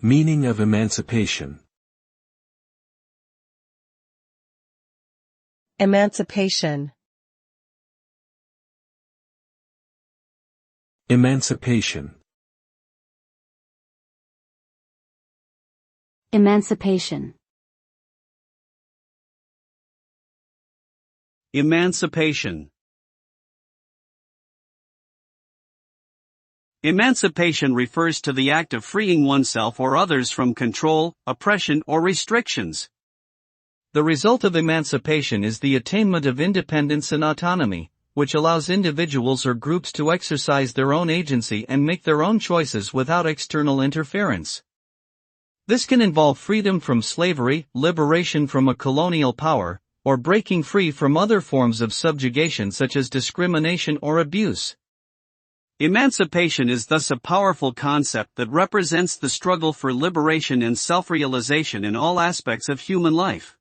Meaning of emancipation. Emancipation. Emancipation. Emancipation. Emancipation. Emancipation refers to the act of freeing oneself or others from control, oppression, or restrictions. The result of emancipation is the attainment of independence and autonomy, which allows individuals or groups to exercise their own agency and make their own choices without external interference. This can involve freedom from slavery, liberation from a colonial power, or breaking free from other forms of subjugation such as discrimination or abuse. Emancipation is thus a powerful concept that represents the struggle for liberation and self-realization in all aspects of human life.